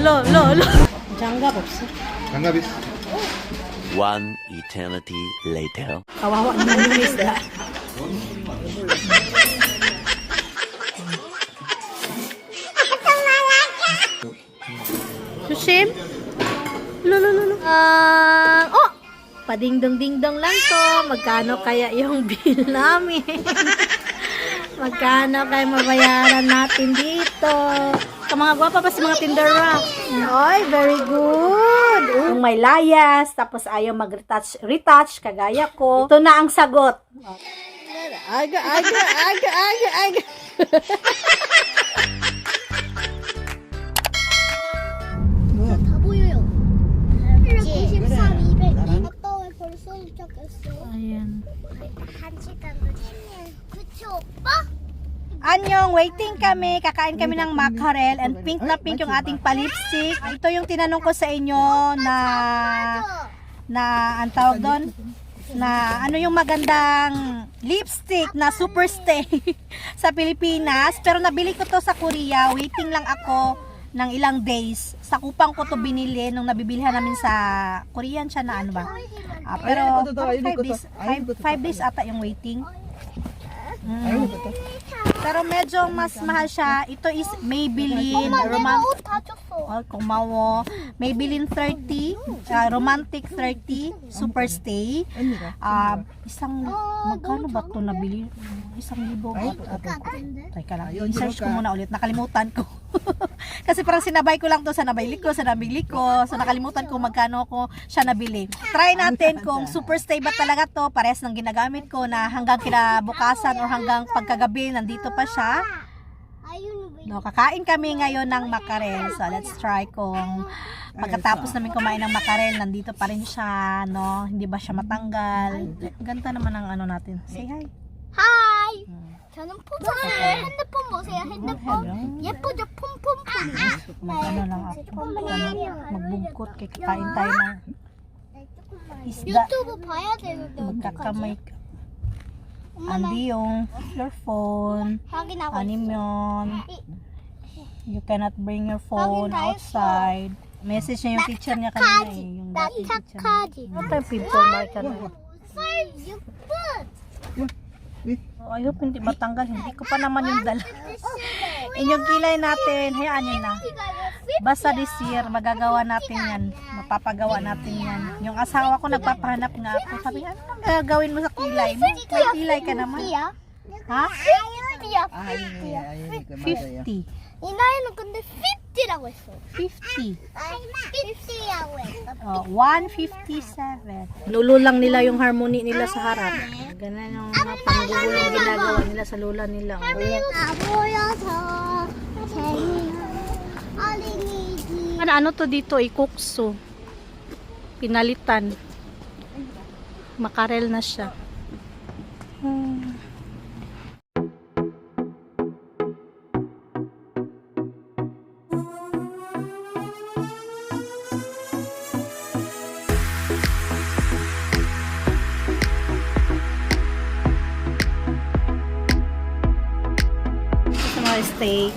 lo. 장갑 없어. 장갑 있어. One eternity later. Kawawa naman yung isda. Sushim? Lo. Oh! Padingdong-dingdong lang to. Magkano kaya yung bill namin? Magkano kaya mabayaran natin dito? Mga gwapa pa si mga tindera. Oy, very good. Kung may layas, tapos ayaw mag-retouch, kagaya ko. Ito na ang sagot. Aga. 다 보여요. 193, 200. 아빠 왜 벌써 도착했어? Ayan. 1시간도 됐네. 그치 오빠? Anyong, waiting kami. Kakain kami ng mackerel and pink na pink yung ating palipstick. Ito yung tinanong ko sa inyo ang tawag doon? Na ano yung magandang lipstick na super stay sa Pilipinas. Pero nabili ko to sa Korea. Waiting lang ako ng ilang days. Sa Kupang ko to binili nung nabibilihan namin sa Korean siya na ano ba. Pero 5 days ata yung waiting. Pero medyo mas mahal siya. Ito is Maybelline Romantic. Kumawo. Maybelline 30, Romantic 30, Super Stay. Magkano ba ito nabili? 1,000 ba? Teka lang, i-search ko muna ulit. Nakalimutan ko. Kasi parang sinabay ko lang to sa nabili ko. So nakalimutan ko magkano ko siya nabili. Try natin kung Super Stay ba talaga to. Parehas ng ginagamit ko na hanggang kinabukasan or hanggang pagkagabi nandito pa siya. No, kakain kami ngayon ng mackerel. So let's try kung pagkatapos namin kumain ng mackerel, nandito pa rin siya, no? Hindi ba siya matanggal? Ganda naman ang ano natin. Say hi. 하이. 저는 폼폼이에요. 핸드폰 보세요. 핸드폰. 예쁘죠? 폼폼폼. Ano lang ako. Magbungkot kay kakain tayo ng isda. 유튜브 봐야 되는데 Magkakamay ka. Andi yung your phone. 확인하고 Animyon. You cannot bring your phone outside. Message niya yung teacher niya kanina eh. Yung 나 dating teacher. 착하지. Ano tayong pimple marker na? 6분. Oh, I hope hindi matanggal. Hindi ko pa naman yung dala. Inyong kilay natin. Hayaan nyo na. Basta this year, magagawa natin yan. Mapapagawa natin yan. Yung asawa ko nagpapahanap nga ako. Sabi, ano ang gagawin mo sa kilay mo? May kilay ka naman. Ha? 50야. 50. 이 나이는 근데 50라고 했어. 50. 50라고 했어. Oh, 157. Lululang nila yung harmony nila sa harap. Ganun yung mga panggugulong ginagawa nila sa lula nila. 다 보여서 재미난 어린이집. Ano to dito? Ikukso. Pinalitan. Makarel na siya. Steak.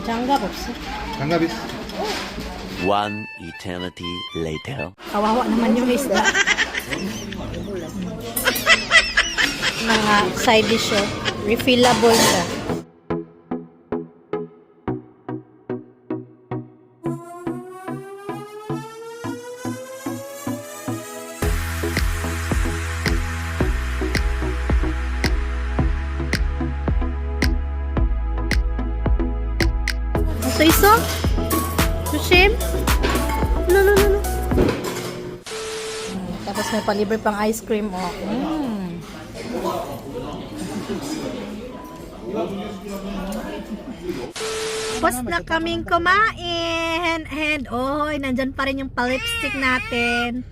장갑 없어. 장갑 있어. One eternity later. Kawawa naman yung isda. Mga side dish oh. Refillable siya. Iso? Sushim? No. Tapos may palibre pang ice cream. Oh. Tapos na kaming kumain. And, nandyan pa rin yung palipstick natin.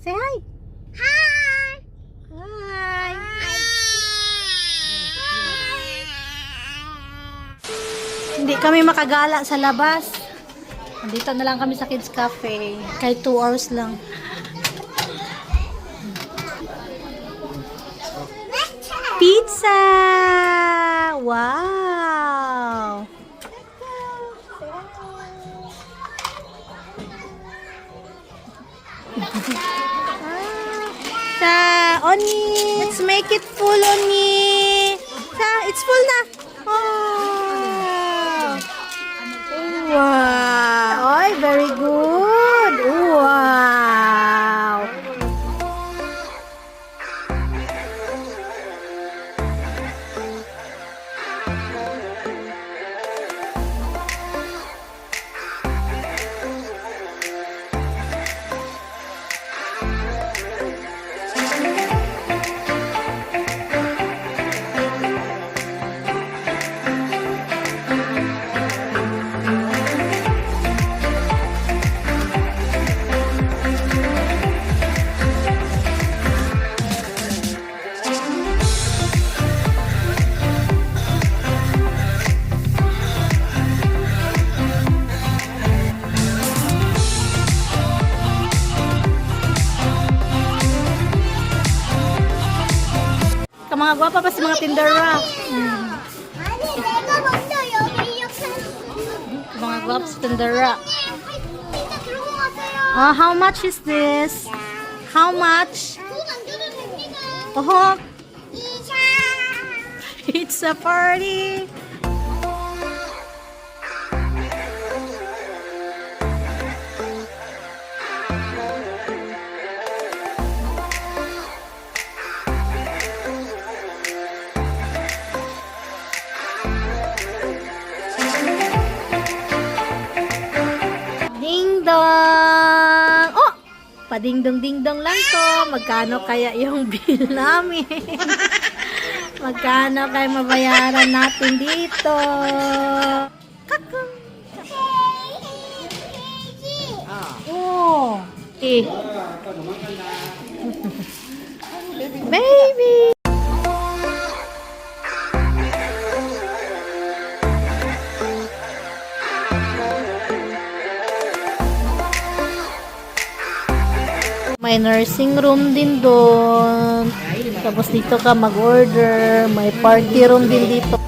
Say hi. Hi. Hindi kami makagala sa labas. Nandito na lang kami sa Kids Cafe. Kahit 2 hours lang. Pizza! Wow! Sa, Oni! Let's make it full, Oni! Sa, it's full na! Oh! Wow! Oy, very good! Wow! Mga gwapa pa si mga tindera. 아니 내가 먼저 여기 이렇게 Mga gwapa si tindera. 진짜 들고 가세요. How much is this? How much? 돈안 줘도 됩니다. Oh, 이샤. it's a party. Ding dong! Oh! Padingdong-dingdong lang to. Magkano kaya yung bill namin? Magkano kaya mabayaran natin dito? Kakang! Oh! Eh. Baby! May nursing room din doon. Tapos dito ka mag-order. May party room din dito.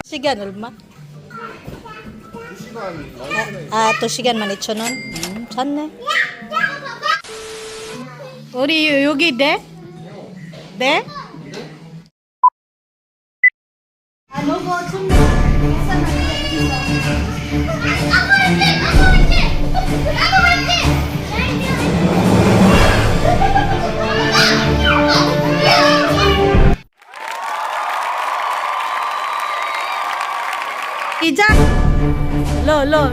시간 얼마? 또 시간만 2,000원? 잤네. 우리 여기 돼? 돼? 시작! alo.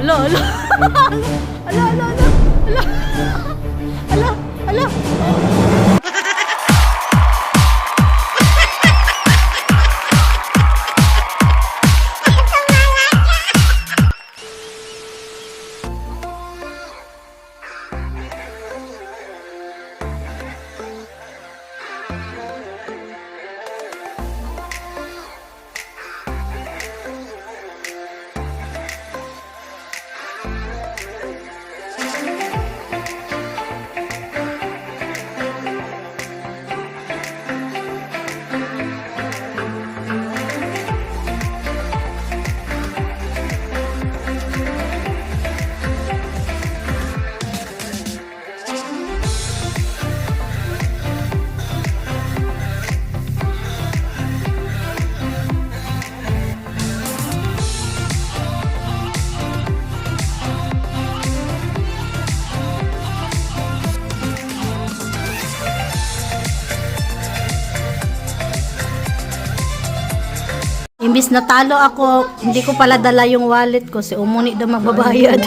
Imbis na talo ako, hindi ko pala dala yung wallet ko. Si Umuni daw magbabayad.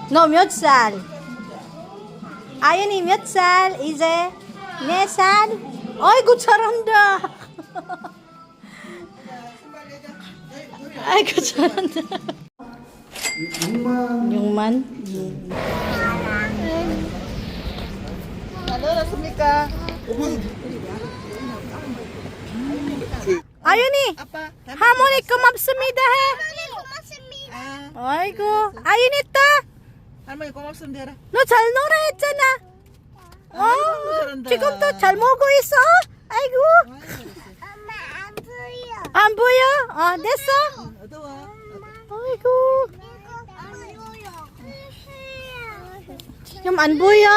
No, 몇 살? 아연이 몇 살? 이제 4살? 아이고 잘한다. 아이고 잘한다. 6만? 나왔습니까? 아윤이 아빠. 하모니 고맙습니다 해. 할머니 고맙습니다. 아이고 아윤이 또 할머니 고맙습니다. 너 잘 놀아 했잖아. 잘한다. 지금도 잘 먹고 있어. 아이고 엄마 안 보여. 안 보여? 됐어. 어두워. 아이고 안 보여. 좀 안 보여.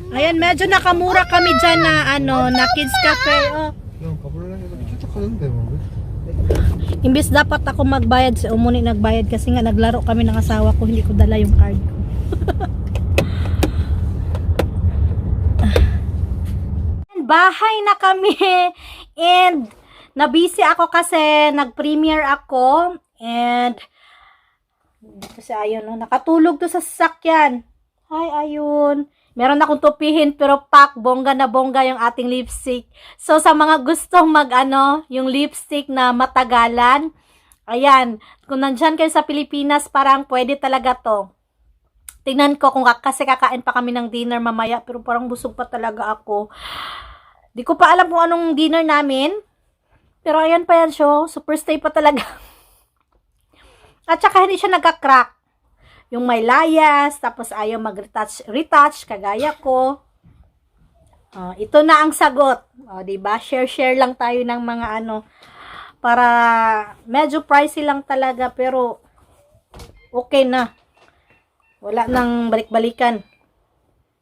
Ayan, medyo nakamura kami dyan na na kids cafe. 그냥 가볼래? 쫓아가는데 뭐. Imbis dapat ako magbayad, si Umuni nagbayad kasi nga naglaro kami ng asawa ko, hindi ko dala yung card ko. Bahay na kami and nabisi ako kasi nag-premiere ako and dito si Ayun, nakatulog to sa sasakyan. Hi Ayun. Meron akong tupihin pero pak, bongga na bongga yung ating lipstick. So sa mga gustong yung lipstick na matagalan, ayan, kung nandyan kayo sa Pilipinas, parang pwede talaga to. Tingnan ko kasi kakain pa kami ng dinner mamaya, pero parang busog pa talaga ako. Di ko pa alam kung anong dinner namin. Pero ayan pa yan siya, super stay pa talaga. At saka hindi siya nagka-crack. Yung may layas, tapos ayaw mag-retouch, kagaya ko. Ito na ang sagot. Diba? Share lang tayo ng mga para medyo pricey lang talaga, pero okay na. Wala nang balik-balikan.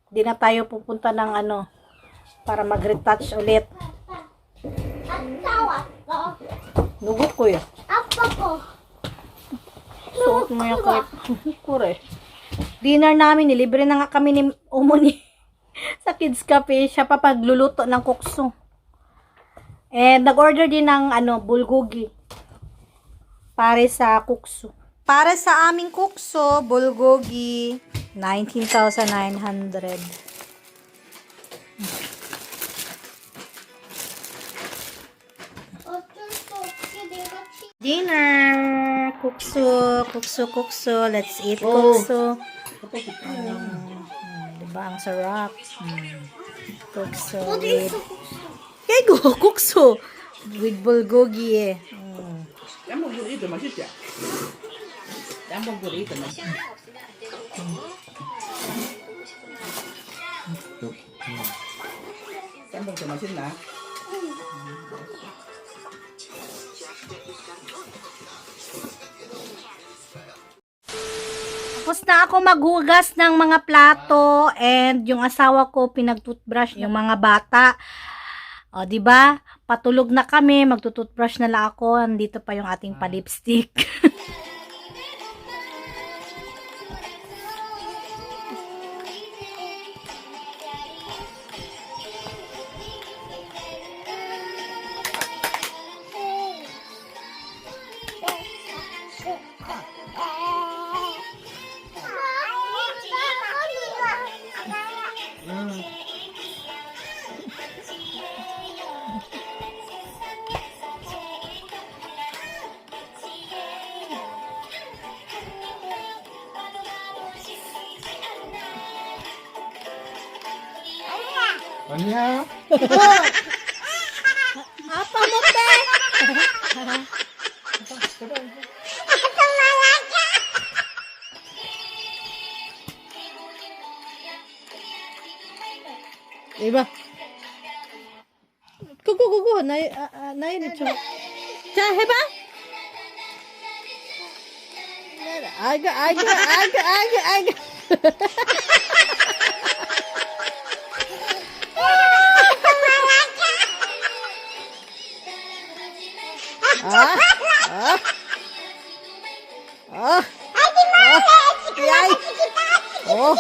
Hindi na tayo pupunta ng para mag-retouch ulit. Nugot ko yun. 아빠 거. Suot mo yung kahit kure. Dinner namin, nilibre na nga kami ni Umuni sa Kids Cafe. Siya pa pagluluto ng kukso. And nag-order din ng bulgogi. Para sa kukso. Para sa aming kukso, bulgogi, 19,900. 어쩔 수 없이 내가 Dinner! Kukso. Let's eat kukso. Diba? Ang sarap. Kukso with... Kego! Kukso! With bulgogi 짬뽕 burrito 맛있지? 짬뽕 burrito 맛있지? 짬뽕 더 맛있나? Tapos na ako maghugas ng mga plato and yung asawa ko pinag-toothbrush yung mga bata. O, di ba? Patulog na kami, magtutoothbrush na lang ako. Andito pa yung ating palipstick. 아니야. Apa mo, te? Diba? Kuku. Na yun ito. Cha, heba? Aga. Yay. Oh.